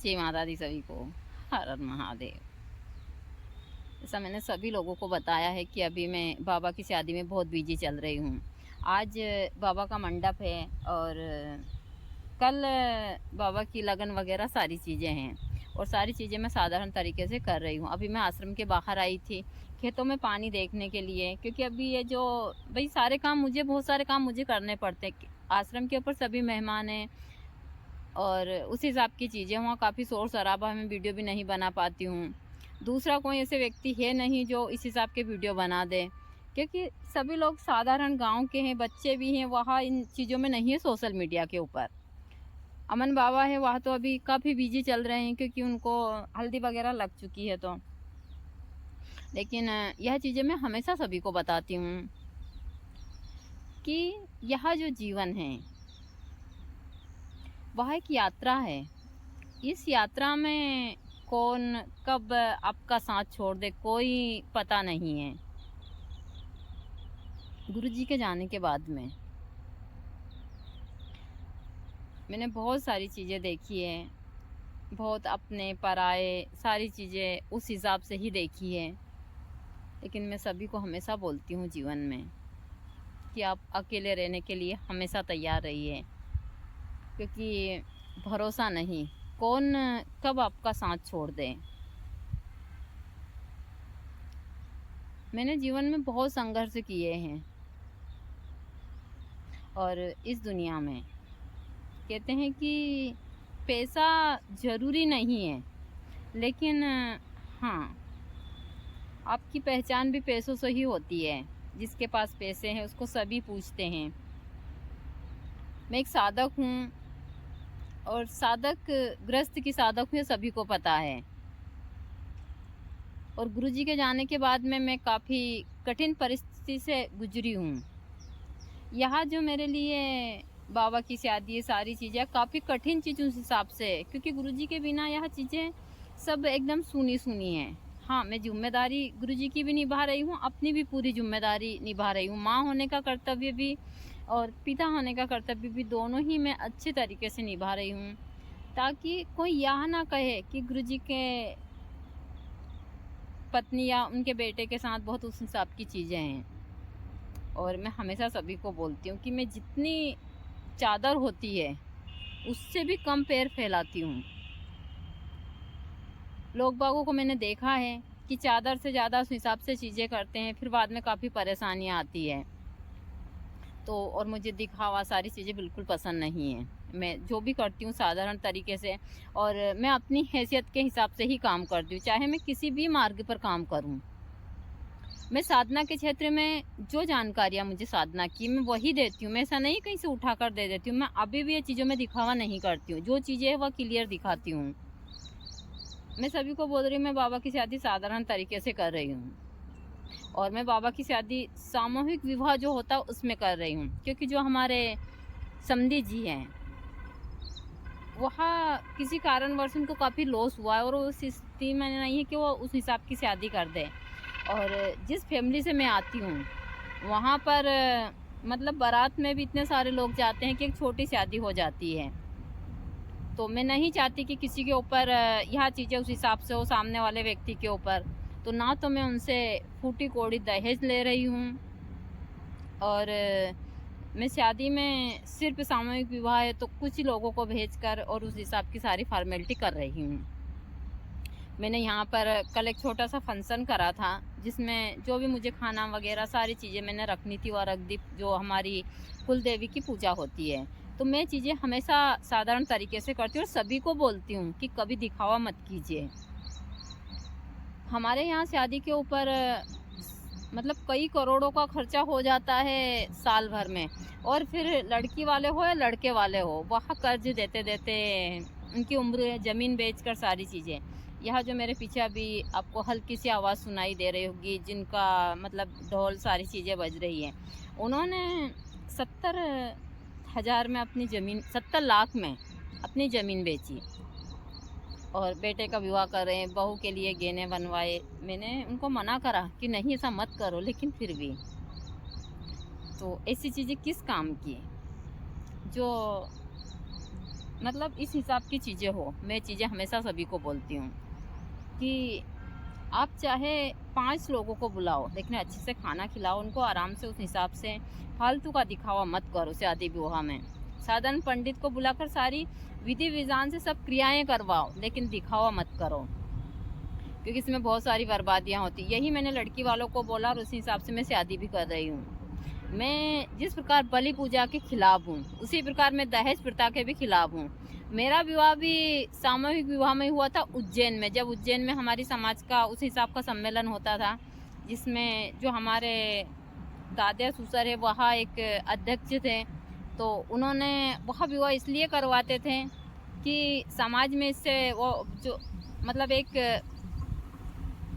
जय माता दी सभी को। हर हर महादेव। जैसा मैंने सभी लोगों को बताया है कि अभी मैं बाबा की शादी में बहुत बिजी चल रही हूँ। आज बाबा का मंडप है और कल बाबा की लगन वगैरह सारी चीज़ें हैं और सारी चीज़ें मैं साधारण तरीके से कर रही हूँ। अभी मैं आश्रम के बाहर आई थी खेतों में पानी देखने के लिए, क्योंकि अभी ये जो भाई सारे काम मुझे, बहुत सारे काम मुझे करने पड़ते हैं। आश्रम के ऊपर सभी मेहमान हैं और उस हिसाब की चीज़ें, वहाँ काफ़ी शोर शराबा है, मैं वीडियो भी नहीं बना पाती हूँ। दूसरा कोई ऐसे व्यक्ति है नहीं जो इस हिसाब के वीडियो बना दे, क्योंकि सभी लोग साधारण गांव के हैं, बच्चे भी हैं, वहाँ इन चीज़ों में नहीं है सोशल मीडिया के ऊपर। अमन बाबा है वहाँ तो अभी काफ़ी बिजी चल रहे हैं, क्योंकि उनको हल्दी वगैरह लग चुकी है। तो लेकिन यह चीज़ें मैं हमेशा सभी को बताती हूँ कि यह जो जीवन है वह एक यात्रा है। इस यात्रा में कौन कब आपका साथ छोड़ दे कोई पता नहीं है। गुरुजी के जाने के बाद में मैंने बहुत सारी चीज़ें देखी है, बहुत अपने पराए सारी चीज़ें उस हिसाब से ही देखी है। लेकिन मैं सभी को हमेशा बोलती हूँ जीवन में कि आप अकेले रहने के लिए हमेशा तैयार रहिए, क्योंकि भरोसा नहीं कौन कब आपका साथ छोड़ दे। मैंने जीवन में बहुत संघर्ष किए हैं और इस दुनिया में कहते हैं कि पैसा ज़रूरी नहीं है, लेकिन हाँ, आपकी पहचान भी पैसों से ही होती है। जिसके पास पैसे हैं उसको सभी पूछते हैं। मैं एक साधक हूँ और साधक ग्रस्त की साधक हूँ, ये सभी को पता है। और गुरुजी के जाने के बाद में मैं काफ़ी कठिन परिस्थिति से गुजरी हूँ। यहाँ जो मेरे लिए बाबा की शादी, ये सारी चीज़ें काफ़ी कठिन चीज़ उस हिसाब से, क्योंकि गुरुजी के बिना यह चीज़ें सब एकदम सुनी सुनी हैं। हाँ, मैं जिम्मेदारी गुरुजी की भी निभा रही हूँ, अपनी भी पूरी जिम्मेदारी निभा रही हूँ। माँ होने का कर्तव्य भी और पिता होने का कर्तव्य भी, दोनों ही मैं अच्छे तरीके से निभा रही हूँ, ताकि कोई यह ना कहे कि गुरुजी के पत्नी या उनके बेटे के साथ बहुत उस हिसाब की चीज़ें हैं। और मैं हमेशा सभी को बोलती हूँ कि मैं जितनी चादर होती है उससे भी कम पैर फैलाती हूँ। लोग बागों को मैंने देखा है कि चादर से ज़्यादा उस हिसाब से चीज़ें करते हैं, फिर बाद में काफ़ी परेशानियाँ आती है। तो और मुझे दिखावा सारी चीज़ें बिल्कुल पसंद नहीं है। मैं जो भी करती हूँ साधारण तरीके से, और मैं अपनी हैसियत के हिसाब से ही काम करती हूँ, चाहे मैं किसी भी मार्ग पर काम करूँ। मैं साधना के क्षेत्र में जो जानकारियाँ मुझे साधना की मैं वही देती हूँ। मैं ऐसा नहीं कहीं से उठा कर दे देती हूँ। मैं अभी भी ये चीज़ों में दिखावा नहीं करती हूँ, जो चीज़ें है वह क्लियर दिखाती हूँ। मैं सभी को बोल रही हूँ, मैं बाबा की शादी साधारण तरीके से कर रही हूँ और मैं बाबा की शादी सामूहिक विवाह जो होता है उसमें कर रही हूँ, क्योंकि जो हमारे समधी जी हैं वहाँ किसी कारणवश उनको काफ़ी लॉस हुआ है और उस स्थिति में नहीं है कि वो उस हिसाब की शादी कर दें। और जिस फैमिली से मैं आती हूँ वहाँ पर मतलब बारात में भी इतने सारे लोग जाते हैं कि एक छोटी शादी हो जाती है। तो मैं नहीं चाहती कि किसी के ऊपर यह चीज़ें उस हिसाब से हो, सामने वाले व्यक्ति के ऊपर। तो ना तो मैं उनसे फूटी कौड़ी दहेज ले रही हूँ और मैं शादी में सिर्फ सामूहिक विवाह है तो कुछ ही लोगों को भेजकर और उस हिसाब की सारी फॉर्मेलिटी कर रही हूँ। मैंने यहाँ पर कल एक छोटा सा फंक्शन करा था, जिसमें जो भी मुझे खाना वगैरह सारी चीज़ें मैंने रखनी थी, और रख दी। जो हमारी कुल देवी की पूजा होती है, तो मैं चीज़ें हमेशा साधारण तरीके से करती हूँ और सभी को बोलती हूँ कि कभी दिखावा मत कीजिए। हमारे यहाँ शादी के ऊपर मतलब कई करोड़ों का खर्चा हो जाता है साल भर में, और फिर लड़की वाले हो या लड़के वाले हो, वह कर्ज देते देते उनकी उम्र, ज़मीन बेचकर सारी चीज़ें। यह जो मेरे पीछे अभी आपको हल्की सी आवाज़ सुनाई दे रही होगी, जिनका मतलब ढोल सारी चीज़ें बज रही हैं, उन्होंने 70,000 में अपनी ज़मीन, 70 लाख में अपनी ज़मीन बेची और बेटे का विवाह कर रहे हैं, बहू के लिए गहने बनवाए। मैंने उनको मना करा कि नहीं ऐसा मत करो, लेकिन फिर भी तो ऐसी चीज़ें किस काम की, जो मतलब इस हिसाब की चीज़ें हो। मैं चीज़ें हमेशा सभी को बोलती हूँ कि आप चाहे 5 लोगों को बुलाओ, लेकिन अच्छे से खाना खिलाओ उनको आराम से, उस हिसाब से फालतू का दिखावा मत करो शादी विवाह में। साधारण पंडित को बुलाकर सारी विधि विधान से सब क्रियाएं करवाओ, लेकिन दिखावा मत करो, क्योंकि इसमें बहुत सारी बर्बादियां होती। यही मैंने लड़की वालों को बोला और उसी हिसाब से मैं शादी भी कर रही हूँ। मैं जिस प्रकार बलि पूजा के खिलाफ हूँ, उसी प्रकार मैं दहेज प्रथा के भी खिलाफ हूँ। मेरा विवाह भी सामूहिक विवाह में हुआ था उज्जैन में, जब उज्जैन में हमारी समाज का उस हिसाब का सम्मेलन होता था, जिसमें जो हमारे दादा ससुर है वहाँ एक अध्यक्ष थे। तो उन्होंने वहाँ विवाह इसलिए करवाते थे कि समाज में इससे वो जो मतलब एक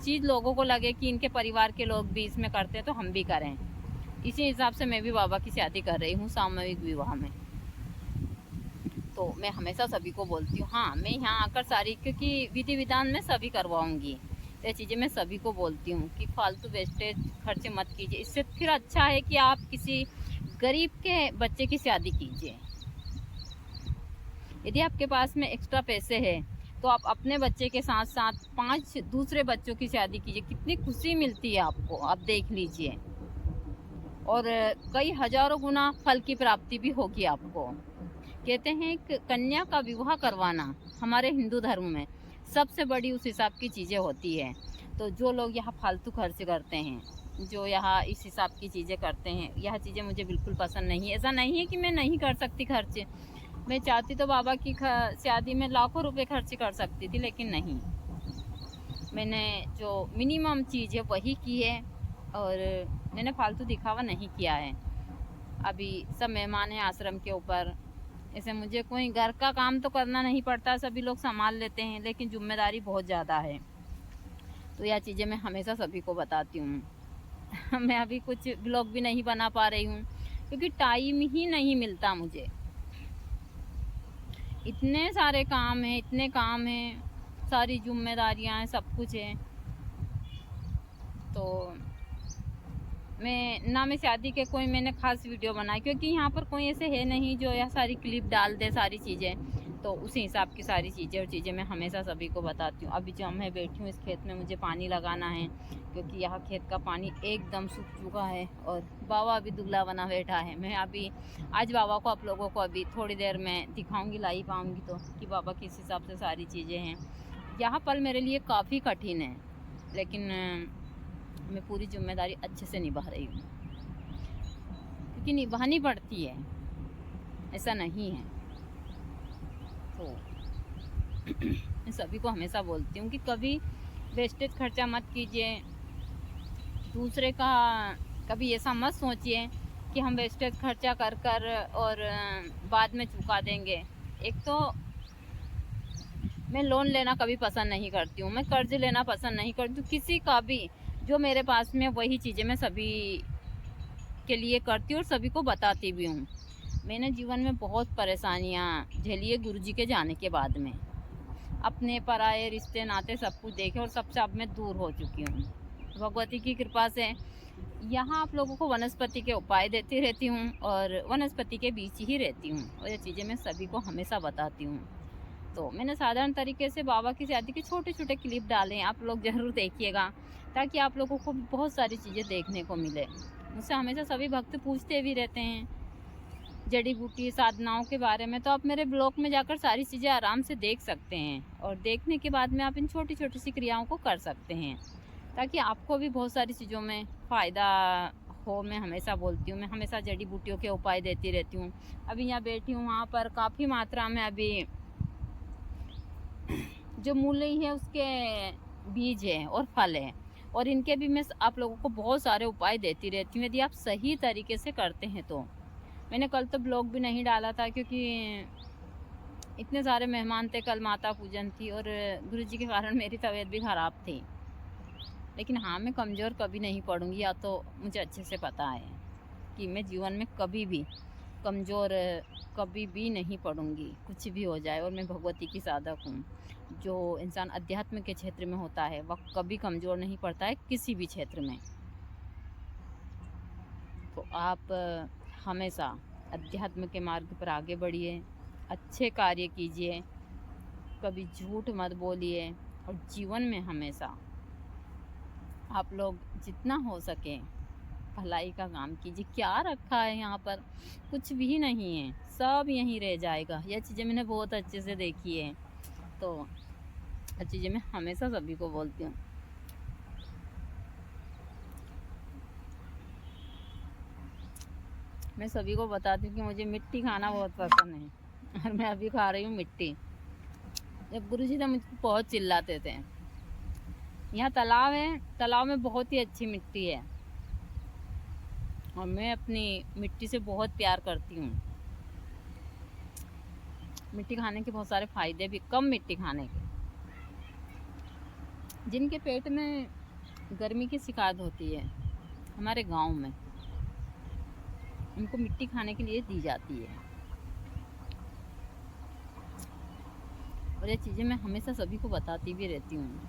चीज़ लोगों को लगे कि इनके परिवार के लोग भी इसमें करते हैं तो हम भी करें। इसी हिसाब से मैं भी बाबा की शादी कर रही हूँ सामूहिक विवाह में। तो मैं हमेशा सभी को बोलती हूँ, हाँ मैं यहाँ आकर सारी, क्योंकि विधि विधान में सभी करवाऊँगी, तो ये चीज़ें मैं सभी को बोलती हूँ कि फालतू वेस्टेज खर्चे मत कीजिए। इससे फिर अच्छा है कि आप किसी गरीब के बच्चे की शादी कीजिए। यदि आपके पास में एक्स्ट्रा पैसे हैं तो आप अपने बच्चे के साथ साथ 5 दूसरे बच्चों की शादी कीजिए, कितनी खुशी मिलती है आपको, आप देख लीजिए। और कई हजारों गुना फल की प्राप्ति भी होगी आपको। कहते हैं कि कन्या का विवाह करवाना हमारे हिंदू धर्म में सबसे बड़ी उस हिसाब की चीज़ें होती है। तो जो लोग यहाँ फालतू खर्च करते हैं, जो यहाँ इस हिसाब की चीज़ें करते हैं, यह चीज़ें मुझे बिल्कुल पसंद नहीं है। ऐसा नहीं है कि मैं नहीं कर सकती खर्च, मैं चाहती तो बाबा की शादी में लाखों रुपए खर्च कर सकती थी, लेकिन नहीं, मैंने जो मिनिमम चीज़ है वही की है और मैंने फालतू दिखावा नहीं किया है। अभी सब मेहमान हैं आश्रम के ऊपर, ऐसे मुझे कोई घर का काम तो करना नहीं पड़ता, सभी लोग संभाल लेते हैं, लेकिन जिम्मेदारी बहुत ज़्यादा है। तो यह चीज़ें मैं हमेशा सभी को बताती हूँ। मैं अभी कुछ ब्लॉग भी नहीं बना पा रही हूँ क्योंकि टाइम ही नहीं मिलता मुझे। इतने सारे काम हैं, इतने काम हैं, सारी जिम्मेदारियाँ हैं, सब कुछ है। तो मैं शादी के कोई मैंने खास वीडियो बनाई, क्योंकि यहाँ पर कोई ऐसे है नहीं जो यह सारी क्लिप डाल दे सारी चीज़ें। तो उसी हिसाब की सारी चीज़ें मैं हमेशा सभी को बताती हूँ। अभी जो मैं बैठी हूँ इस खेत में मुझे पानी लगाना है, क्योंकि यहाँ खेत का पानी एकदम सूख चुका है और बाबा अभी दुबला बना बैठा है। मैं अभी आज बाबा को आप लोगों को अभी थोड़ी देर में दिखाऊँगी, ला ही पाऊँगी तो, कि बाबा किस हिसाब से सारी चीज़ें हैं। यहाँ पल मेरे लिए काफ़ी कठिन है, लेकिन मैं पूरी जिम्मेदारी अच्छे से निभा रही हूँ, क्योंकि निभानी पड़ती है, ऐसा नहीं है। तो मैं सभी को हमेशा बोलती हूँ कि कभी वेस्टेज खर्चा मत कीजिए, दूसरे का कभी ऐसा मत सोचिए कि हम वेस्टेज खर्चा कर कर और बाद में चुका देंगे। एक तो मैं लोन लेना कभी पसंद नहीं करती हूँ, मैं कर्ज लेना पसंद नहीं करती हूँ किसी का भी। जो मेरे पास में वही चीज़ें मैं सभी के लिए करती हूँ और सभी को बताती भी हूँ। मैंने जीवन में बहुत परेशानियाँ झेली है गुरुजी के जाने के बाद में, अपने पराये रिश्ते नाते सब कुछ देखे और सबसे अब मैं दूर हो चुकी हूँ भगवती की कृपा से। यहाँ आप लोगों को वनस्पति के उपाय देती रहती हूँ और वनस्पति के बीच ही रहती हूँ, और ये चीज़ें मैं सभी को हमेशा बताती हूँ। तो मैंने साधारण तरीके से बाबा की शादी के छोटे छोटे क्लिप डाले हैं, आप लोग ज़रूर देखिएगा, ताकि आप लोगों को बहुत सारी चीज़ें देखने को मिले। मुझसे हमेशा सभी भक्त पूछते भी रहते हैं जड़ी बूटी साधनाओं के बारे में, तो आप मेरे ब्लॉग में जाकर सारी चीज़ें आराम से देख सकते हैं, और देखने के बाद में आप इन छोटी छोटी सी क्रियाओं को कर सकते हैं, ताकि आपको भी बहुत सारी चीज़ों में फ़ायदा हो। मैं हमेशा बोलती हूँ, मैं हमेशा जड़ी बूटियों के उपाय देती रहती हूँ। अभी यहाँ बैठी हूँ, वहाँ पर काफ़ी मात्रा में अभी जो मूली है उसके बीज है और फल है, और इनके भी मैं आप लोगों को बहुत सारे उपाय देती रहती हूँ, यदि आप सही तरीके से करते हैं तो। मैंने कल तो ब्लॉग भी नहीं डाला था क्योंकि इतने सारे मेहमान थे, कल माता पूजन थी और गुरुजी के कारण मेरी तबीयत भी ख़राब थी। लेकिन हाँ, मैं कमज़ोर कभी नहीं पड़ूंगी, या तो मुझे अच्छे से पता है कि मैं जीवन में कभी भी कमज़ोर कभी भी नहीं पड़ूंगी, कुछ भी हो जाए। और मैं भगवती की साधक हूँ। जो इंसान अध्यात्म के क्षेत्र में होता है वह कभी कमज़ोर नहीं पड़ता है किसी भी क्षेत्र में। तो आप हमेशा अध्यात्म के मार्ग पर आगे बढ़िए, अच्छे कार्य कीजिए, कभी झूठ मत बोलिए और जीवन में हमेशा आप लोग जितना हो सके भलाई का काम कीजिए। क्या रखा है यहाँ पर? कुछ भी नहीं है, सब यहीं रह जाएगा। यह चीज़ें मैंने बहुत अच्छे से देखी है, तो हर चीज़ें मैं हमेशा सभी को बोलती हूँ। मैं सभी को बताती हूँ कि मुझे मिट्टी खाना बहुत पसंद है और मैं अभी खा रही हूँ मिट्टी। जब गुरुजी तो मुझको बहुत चिल्लाते थे। यहाँ तालाब है, तालाब में बहुत ही अच्छी मिट्टी है और मैं अपनी मिट्टी से बहुत प्यार करती हूँ। मिट्टी खाने के बहुत सारे फायदे भी, कम मिट्टी खाने के। जिनके पेट में गर्मी की शिकायत होती है हमारे गांव में, उनको मिट्टी खाने के लिए दी जाती है। और ये चीज़ें मैं हमेशा सभी को बताती भी रहती हूँ।